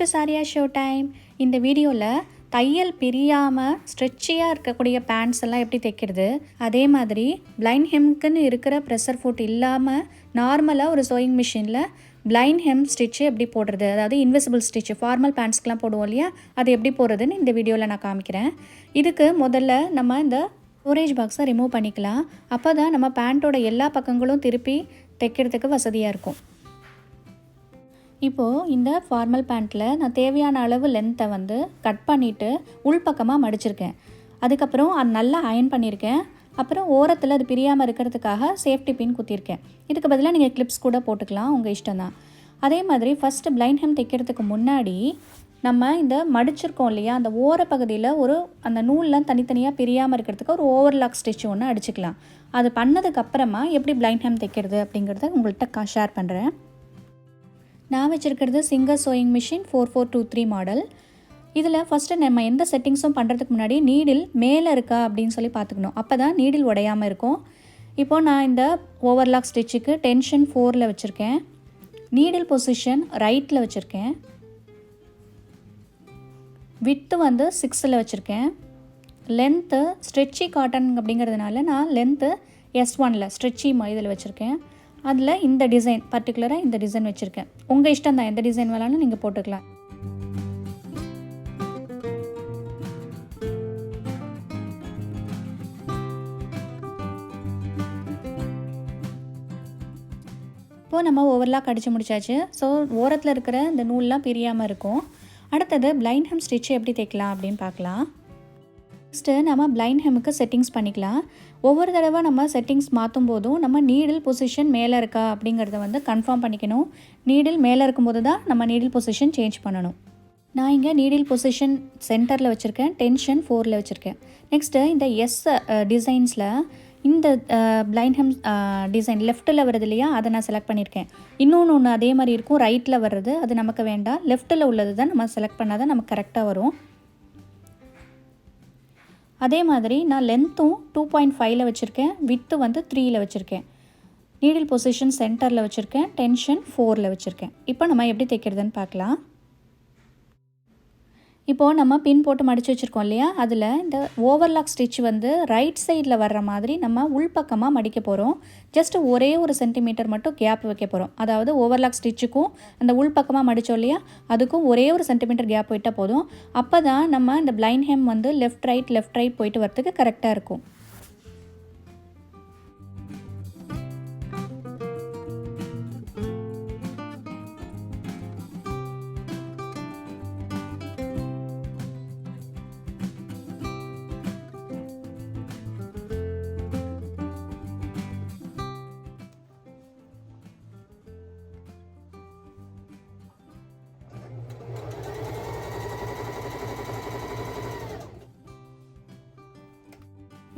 To Saria show time. இந்த வீடியோவில் தையல் பிரியாமல் ஸ்ட்ரெச்சியாக இருக்கக்கூடிய பேண்ட்ஸ் எல்லாம் எப்படி தைக்கிறது, அதே மாதிரி பிளைண்ட் ஹெம்க்குன்னு இருக்கிற ப்ரெஷர் ஃபுட் இல்லாமல் நார்மலாக ஒரு சோயிங் மிஷினில் பிளைண்ட் ஹெம் ஸ்டிச்சு எப்படி போடுறது, அதாவது இன்விசிபிள் ஸ்டிச்சு ஃபார்மல் பேண்ட்ஸ்க்கெலாம் போடுவோம் இல்லையா, அது எப்படி போடுறதுன்னு இந்த வீடியோவில் நான் காமிக்கிறேன். இதுக்கு முதல்ல நம்ம இந்த ஸ்டோரேஜ் பாக்ஸை ரிமூவ் பண்ணிக்கலாம். அப்போ தான் நம்ம பேண்ட்டோட எல்லா பக்கங்களும் திருப்பி தைக்கிறதுக்கு வசதியாக இருக்கும். இப்போது இந்த ஃபார்மல் பேண்ட்டில் நான் தேவையான அளவு லென்த்தை கட் பண்ணிவிட்டு உள்பக்கமாக மடிச்சிருக்கேன். அதுக்கப்புறம் அது நல்லா அயன் பண்ணியிருக்கேன். அப்புறம் ஓரத்தில் அது பிரியாமல் இருக்கிறதுக்காக சேஃப்டி பின் குத்திருக்கேன். இதுக்கு பதிலாக நீங்கள் கிளிப்ஸ் கூட போட்டுக்கலாம், உங்கள் இஷ்டம் தான். அதே மாதிரி ஃபஸ்ட்டு பிளைண்ட் ஹெம் தைக்கிறதுக்கு முன்னாடி நம்ம இந்த மடிச்சிருக்கோம் இல்லையா, அந்த ஓர பகுதியில் அந்த நூல்லாம் தனித்தனியாக பிரியாமல் இருக்கிறதுக்கு ஒரு ஓவர்லாக் ஸ்டிச் ஒன்று அடிச்சுக்கலாம். அது பண்ணதுக்கப்புறமா எப்படி பிளைண்ட் ஹெம் தைக்கிறது அப்படிங்கிறத உங்கள்கிட்ட ஷேர் பண்ணுறேன். நான் வச்சுருக்கிறது சிங்கர் சோயிங் மிஷின் 4423 மாடல். இதில் ஃபஸ்ட்டு நம்ம எந்த செட்டிங்ஸும் பண்ணுறதுக்கு முன்னாடி நீடில் மேலே இருக்கா அப்படின்னு சொல்லி பார்த்துக்கணும். அப்போ தான் நீடில் உடையாமல் இருக்கும். இப்போது நான் இந்த ஓவர்லாக் ஸ்டிச்சுக்கு டென்ஷன் 4 வச்சுருக்கேன். நீடில் பொசிஷன் ரைட்டில் வச்சுருக்கேன். வித்து 6 வச்சுருக்கேன். லென்த்து ஸ்ட்ரெச்சி காட்டன் அப்படிங்கிறதுனால நான் லென்த்து S1 ஸ்ட்ரெச்சி இதில் வச்சுருக்கேன். அதில் இந்த டிசைன் பர்டிகுலராக இந்த டிசைன் வச்சுருக்கேன். உங்கள் இஷ்டம் தான், எந்த டிசைன் வேணாலும் நீங்கள் போட்டுக்கலாம். இப்போது நம்ம ஓவர்லாக் அடித்து முடிச்சாச்சு. ஸோ ஓரத்தில் இருக்கிற இந்த நூல்லாம் பிரியாமல் இருக்கும். அடுத்தது பிளைண்ட் ஹெம் ஸ்டிச்சு எப்படி தைக்கலாம் அப்படின்னு பார்க்கலாம். நெக்ஸ்ட்டு நம்ம பிளைண்ட் ஹெம்முக்கு செட்டிங்ஸ் பண்ணிக்கலாம். ஒவ்வொரு தடவை நம்ம செட்டிங்ஸ் மாற்றும் போதும் நம்ம நீடில் பொசிஷன் மேலே இருக்கா அப்படிங்கிறத கன்ஃபார்ம் பண்ணிக்கணும். நீடில் மேலே இருக்கும்போது தான் நம்ம நீடில் பொசிஷன் சேஞ்ச் பண்ணணும். நான் இங்கே நீடில் பொசிஷன் சென்டரில் வச்சுருக்கேன், டென்ஷன் 4 வச்சுருக்கேன். நெக்ஸ்ட்டு இந்த டிசைன்ஸில் இந்த பிளைண்ட் ஹெம் டிசைன் லெஃப்ட்டில் வருது இல்லையா, அதை நான் செலக்ட் பண்ணியிருக்கேன். இன்னொன்று அதே மாதிரி இருக்கும், ரைட்டில் வர்றது, அது நமக்கு வேண்டாம். லெஃப்ட்டில் உள்ளது தான் நம்ம செலக்ட் பண்ணால் தான் நமக்கு கரெக்டாக வரும். அதே மாதிரி நான் லென்த்தும் 2.5 வச்சுருக்கேன், வித்து 3 வச்சுருக்கேன். நீடில் பொசிஷன் சென்டரில் வச்சுருக்கேன், டென்ஷன் 4 வச்சுருக்கேன். இப்போ நம்ம எப்படி தைக்கிறதுன்னு பார்க்கலாம். இப்போது நம்ம பின் போட்டு மடித்து வச்சுருக்கோம் இல்லையா, அதில் இந்த ஓவர்லாக் ஸ்டிச் ரைட் சைடில் வர்ற மாதிரி நம்ம உள்பக்கமாக மடிக்க போகிறோம். ஜஸ்ட் ஒரே ஒரு சென்டிமீட்டர் மட்டும் கேப் வைக்க போகிறோம். அதாவது ஓவர்லாக் ஸ்டிச்சுக்கும் அந்த உள்பக்கமாக மடித்தோம் இல்லையா, அதுக்கும் ஒரே ஒரு சென்டிமீட்டர் கேப் விட்டால் போதும். அப்போ தான் நம்ம இந்த பிளைண்ட் ஹெம் லெஃப்ட் ரைட் போயிட்டு வரத்துக்கு கரெக்டாக இருக்கும்.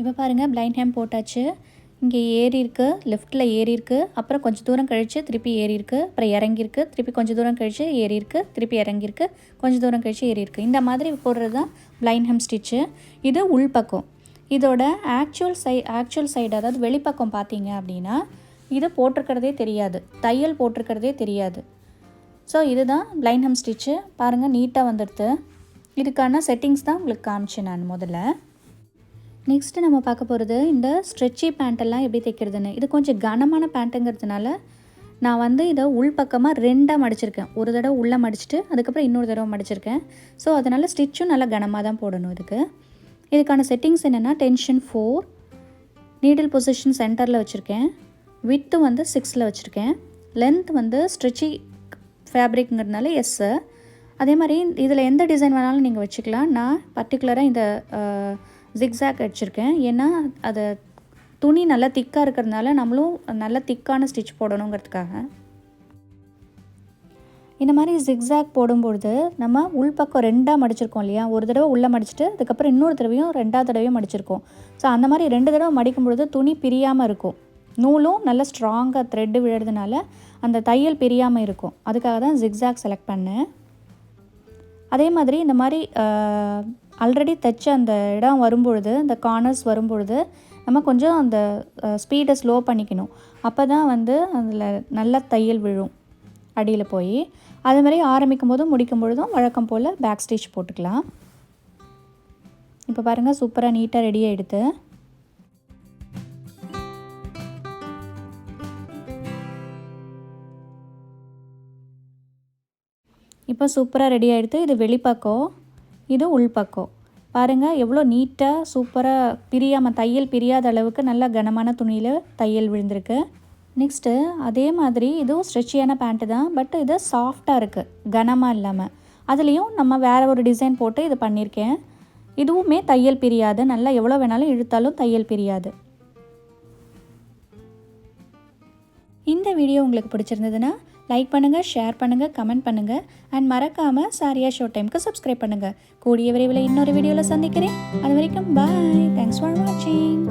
இப்போ பாருங்கள், பிளைண்ட் ஹெம் போட்டாச்சு. இங்கே ஏறி இருக்குது, லெஃப்ட்டில் ஏறி இருக்குது, அப்புறம் கொஞ்சம் தூரம் கழித்து திருப்பி ஏறி இருக்குது, அப்புறம் இறங்கியிருக்கு, திருப்பி கொஞ்சம் தூரம் கழித்து ஏறி இருக்குது, திருப்பி இறங்கியிருக்கு, கொஞ்சம் தூரம் கழித்து ஏறி இருக்குது. இந்த மாதிரி போடுறது தான் பிளைண்ட் ஹெம் ஸ்டிச்சு. இது உள்பக்கம். இதோட ஆக்சுவல் சைடு அதாவது வெளிப்பக்கம் பார்த்தீங்க அப்படின்னா இது போட்டிருக்கிறதே தெரியாது, தையல் போட்டிருக்கிறதே தெரியாது. ஸோ இதுதான் பிளைண்ட் ஹெம் ஸ்டிச்சு. பாருங்கள், நீட்டாக வந்துடுது. இதுக்கான செட்டிங்ஸ் தான் உங்களுக்கு காமிச்சேன் நான் முதல்ல. நெக்ஸ்ட்டு நம்ம பார்க்க போகிறது இந்த ஸ்ட்ரெச்சி பேண்ட்டெல்லாம் எப்படி தைக்கிறதுன்னு. இது கொஞ்சம் கனமான பேண்ட்டுங்கிறதுனால நான் இதை உள்பக்கமாக 2 மடிச்சிருக்கேன். ஒரு தடவை உள்ளே மடிச்சுட்டு அதுக்கப்புறம் இன்னொரு தடவை மடிச்சிருக்கேன். ஸோ அதனால் ஸ்டிச்சும் நல்லா கனமாக தான் போடணும். இதுக்கான செட்டிங்ஸ் என்னென்னா, டென்ஷன் 4, நீடில் பொசிஷன் சென்டரில் வச்சுருக்கேன், வித்து 6 வச்சுருக்கேன், லென்த் ஸ்ட்ரெச்சி ஃபேப்ரிக்ங்கிறதுனால S. அதே மாதிரி இதில் எந்த டிசைன் வேணாலும் நீங்கள் வச்சுக்கலாம். நான் பர்டிகுலராக இந்த ஜிக்ஸாக் வச்சுருக்கேன். ஏன்னா அது துணி நல்லா திக்காக இருக்கிறதுனால நம்மளும் நல்லா திக்கான ஸ்டிச் போடணுங்கிறதுக்காக. இந்த மாதிரி ஜிக்ஸாக் போடும்பொழுது நம்ம உள்பக்கம் 2 மடிச்சிருக்கோம் இல்லையா, ஒரு தடவை உள்ளே மடிச்சுட்டு அதுக்கப்புறம் இன்னொரு தடவையும் 2வது தடவையும் மடிச்சிருக்கோம். ஸோ அந்த மாதிரி 2 தடவை மடிக்கும் பொழுது துணி பிரியாமல் இருக்கும். நூலும் நல்லா ஸ்ட்ராங்காக த்ரெட்டு விழுறதுனால அந்த தையல் பிரியாமல் இருக்கும். அதுக்காக தான் ஜிக்ஸாக் செலக்ட் பண்ணேன். அதே மாதிரி இந்த மாதிரி ஆல்ரெடி தைச்ச அந்த இடம் வரும்பொழுது, அந்த கார்னர்ஸ் வரும்பொழுது நம்ம கொஞ்சம் அந்த ஸ்பீடை ஸ்லோ பண்ணிக்கணும். அப்போ தான் அதில் நல்ல தையல் விழும். அடியில் போய். அது மாதிரி ஆரம்பிக்கும் போதும் முடிக்கும் பொழுதும் வழக்கம் போல் பேக் ஸ்டிச் போட்டுக்கலாம். இப்போ பாருங்கள் சூப்பராக நீட்டாக ரெடி ஆகிடுது. இப்போ சூப்பராக ரெடி ஆகிடுது. இது வெளிப்பக்கம், இது உள்பக்கம். பாருங்கள் எவ்வளோ நீட்டாக சூப்பராக பிரியாமல் தையல் பிரியாத அளவுக்கு நல்லா கனமான துணியில் தையல் விழுந்திருக்கு. நெக்ஸ்ட்டு அதே மாதிரி இதுவும் ஸ்ட்ரெச்சியான பேண்ட்டு தான், பட் இது சாஃப்டாக இருக்குது, கனமாக இல்லாமல். அதுலேயும் நம்ம வேறு ஒரு டிசைன் போட்டு இது பண்ணியிருக்கேன். இதுவுமே தையல் பிரியாது, நல்லா எவ்வளோ வேணாலும் இழுத்தாலும் தையல் பிரியாது. இந்த வீடியோ உங்களுக்கு பிடிச்சிருந்ததுன்னா லைக் பண்ணுங்கள், ஷேர் பண்ணுங்கள், கமெண்ட் பண்ணுங்கள் அண்ட் மறக்காமல் சாரியா ஷோ டைமுக்கு சப்ஸ்கிரைப் பண்ணுங்கள். கூடிய விரைவில் இன்னொரு வீடியோவில் சந்திக்கிறேன். அது வரைக்கும் பாய். தேங்க்ஸ் ஃபார் வாட்சிங்.